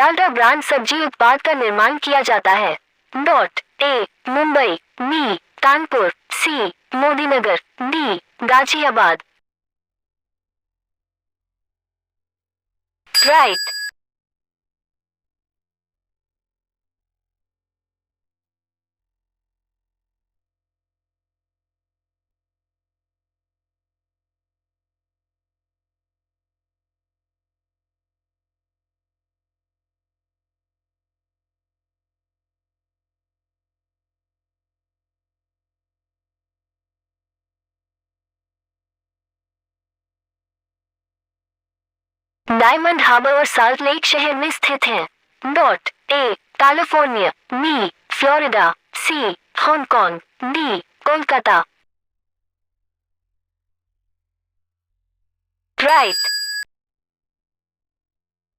Dalda brand सब्जी उत्पाद का निर्माण किया जाता है। Dot A Mumbai, B Kanpur, C Modinagar, D Ghaziabad. Right. Diamond Harbour और साल्ट लेक शहर में स्थित हैं। Dot A California, B Florida, C Hong Kong, D Kolkata. Right.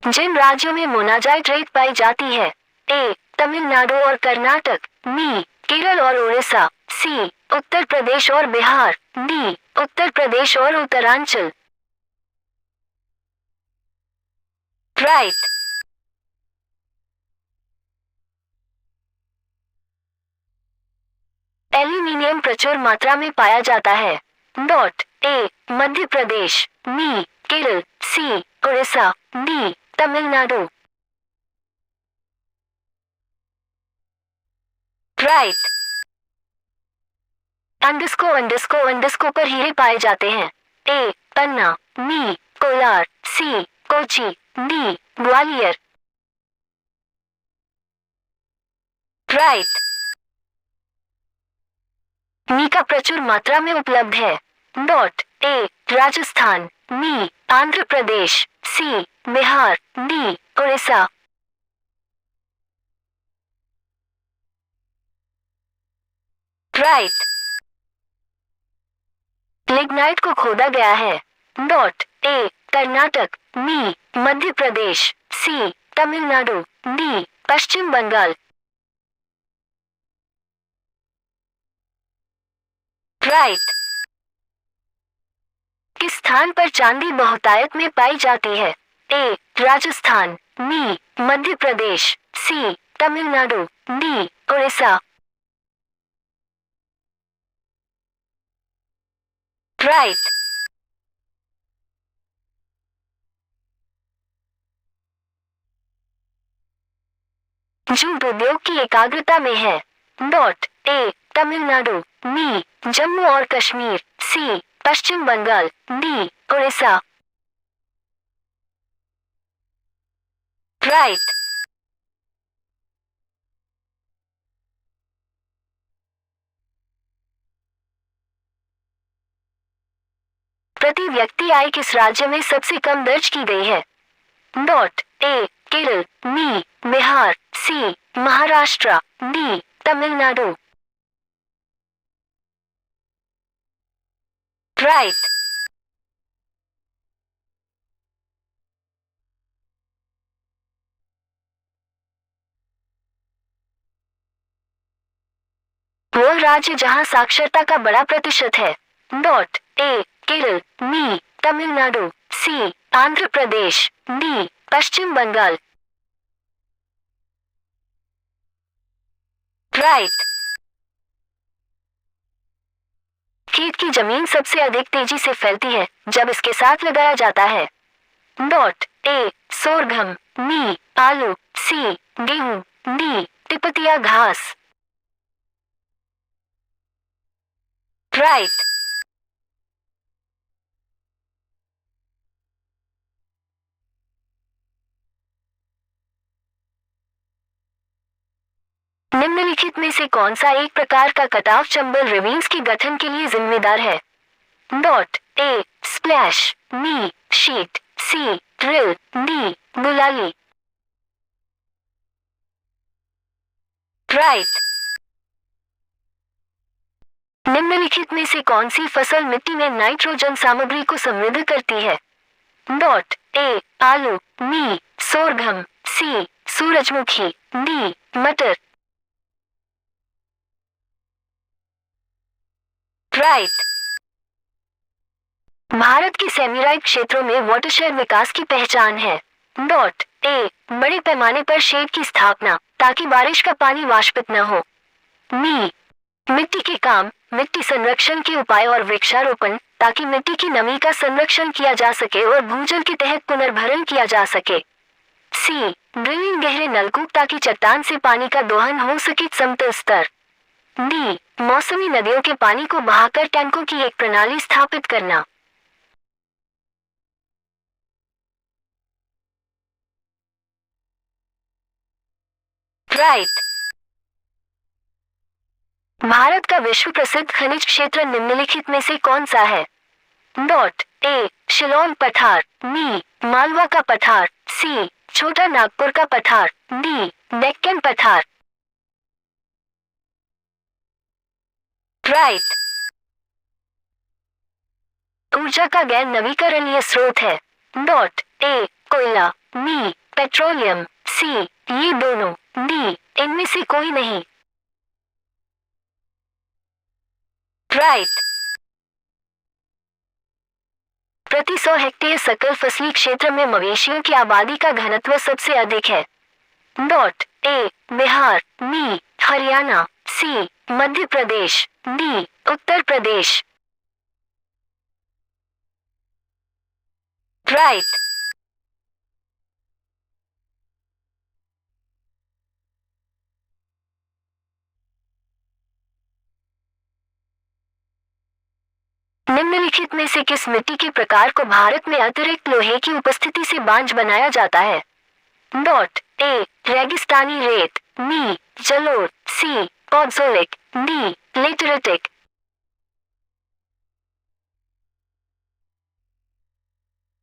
जिन राज्यों में मोनाजाइट रेत पाई जाती है? ए तमिलनाडु और कर्नाटक, बी केरल और उड़ीसा, सी उत्तर प्रदेश और बिहार, डी उत्तर प्रदेश और उत्तरांचल। राइट। एल्यूमीनियम प्रचुर मात्रा में पाया जाता है। Dot A Madhya Pradesh, B Kerala, C Orissa, D Tamil Nadu. Right. Underscore पर हीरे पाए जाते हैं। A Panna, B Kolar, C Kochi, D Gwalior. Right. Mica प्रचुर मात्रा में उपलब्ध है। Dot A Rajasthan, B Andhra Pradesh, C Bihar, D Orissa. Right. Lignite को खोदा गया है। Dot A Karnataka, B Madhya Pradesh, C Tamil Nadu, D Paschim Bangal. Right. किस स्थान पर चांदी बहुतायत में पाई जाती है? A Rajasthan, B Madhya Pradesh, C Tamil Nadu, D Orissa. Right. Jute उद्योग की एकाग्रता में है। Dot A Tamil Nadu, B Jammu और Kashmir, C Paschim Bangal, D Orissa. Right. प्रति व्यक्ति आय किस राज्य में सबसे कम दर्ज की गई है? Dot A Kerala, B Bihar, C Maharashtra, D Tamil Nadu. Right. वह राज्य जहां साक्षरता का बड़ा प्रतिशत है। Dot A Kerala, B Tamil Nadu, C Andhra Pradesh, D Paschim Bangal. Right. खेत की जमीन सबसे अधिक तेजी से फैलती है जब इसके साथ लगाया जाता है। डॉट ए सोरघम, बी आलू, सी गेहूं, डी टिपतिया घास। राइट। निम्नलिखित में से कौन सा एक प्रकार का कटाव चंबल रेविन्स के गठन के लिए जिम्मेदार है? Dot A splash, B sheet, C drill, D गुलाली। राइट। निम्नलिखित में से कौन सी फसल मिट्टी में नाइट्रोजन सामग्री को समृद्ध करती है? डॉट ए आलू, बी सोरघम, सी सूरजमुखी, डी मटर। राइट। भारत के सेमीराइड क्षेत्रों में वाटरशेड विकास की पहचान है। डॉट ए बड़े पैमाने पर शेड की स्थापना ताकि बारिश का पानी वाष्पित न हो। बी मिट्टी के काम, मिट्टी संरक्षण के उपाय और वृक्षारोपण ताकि मिट्टी की नमी का संरक्षण किया जा सके और भूजल के तहत पुनर्भरण किया जा सके। सी ड्रिलिंग गहरे नलकूप ताकि चट्टान से पानी का दोहन हो सके समतल स्तर। डी मौसमी नदियों के पानी को बहाकर टैंकों की एक प्रणाली स्थापित करना। राइट। भारत का विश्व प्रसिद्ध खनिज क्षेत्र निम्नलिखित में से कौन सा है? डॉट ए शिलोंग पठार, बी मालवा का पठार, सी छोटा नागपुर का पठार, डी डेक्कन पठार। राइट। ऊर्जा का गैर नवीकरणीय स्रोत है। डॉट ए कोयला, बी पेट्रोलियम, सी ये दोनों, डी इनमें से कोई नहीं। राइट। प्रति 100 हेक्टेयर सकल फसली क्षेत्र में मवेशियों की आबादी का घनत्व सबसे अधिक है। Dot A Bihar, B Haryana, C Madhya Pradesh, D Uttar Pradesh. Right. निम्नलिखित में से किस मिट्टी के प्रकार को भारत में अतिरिक्त लोहे की उपस्थिति से बांझ बनाया जाता है? डॉट ए रेगिस्तानी रेत, बी जलोढ़, सी पॉडज़ोलिक, डी लेटेराइट।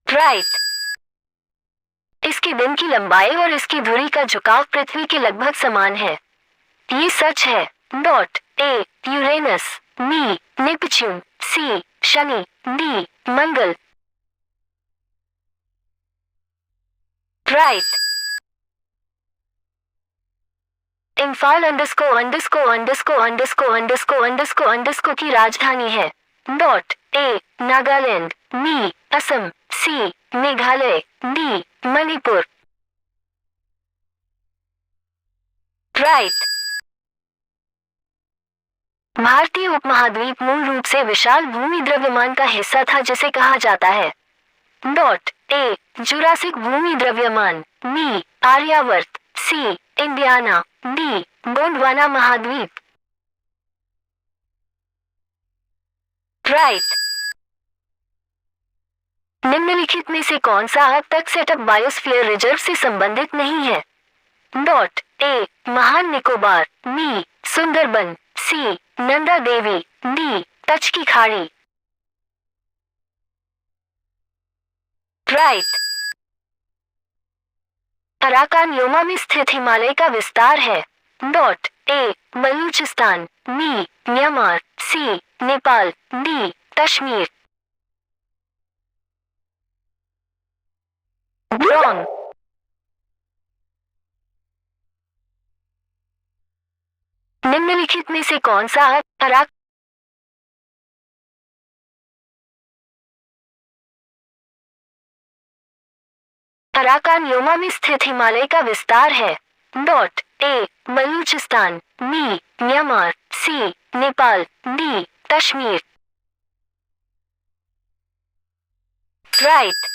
राइट। इसके दिन की लंबाई और इसकी धुरी का झुकाव पृथ्वी के लगभग समान है। ये सच है। Dot A Uranus, B Neptune, C Shani, D Mangal. Right. Imphal underscore की राजधानी है। Dot A Nagaland, B Assam, C Meghalaya, D Manipur. Right. भारतीय उपमहाद्वीप मूल रूप से विशाल भूमि द्रव्यमान का हिस्सा था जिसे कहा जाता है। डॉट ए जुरासिक भूमि द्रव्यमान, बी आर्यावर्त, सी इंडियाना, डी गोंडवाना महाद्वीप। राइट। निम्नलिखित में से कौन सा अब तक सेटअप बायोस्फीयर रिजर्व से संबंधित नहीं है? डॉट ए महान निकोबार, बी सुंदरबन, सी नंदा देवी, डी कच्छ की खाड़ी। राइट। अराकान योमा में स्थित हिमालय का विस्तार है। Dot A Baluchistan, B Myanmar, C Nepal, D Kashmir. Wrong. निम्नलिखित में से कौन सा अराकान योमा में स्थित हिमालय का विस्तार है? Dot A Baluchistan, B Myanmar, C Nepal, D Kashmir. Right.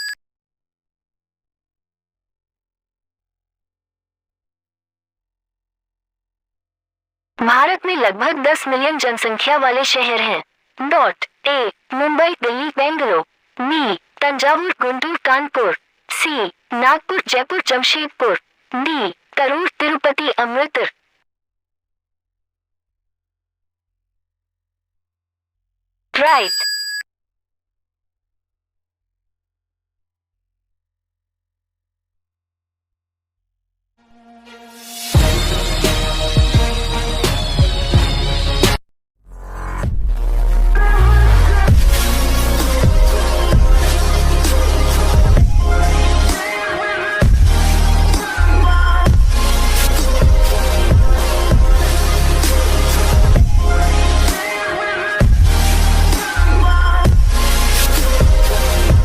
Bharat में लगभग 10 मिलियन जनसंख्या वाले शहर हैं। Dot A Mumbai, Delhi, Bengaluru, B Thanjavur, Guntur, Kanpur, C Nagpur, Jaipur, Jamshedpur, D Karur, Tirupati, Amritsar. Right.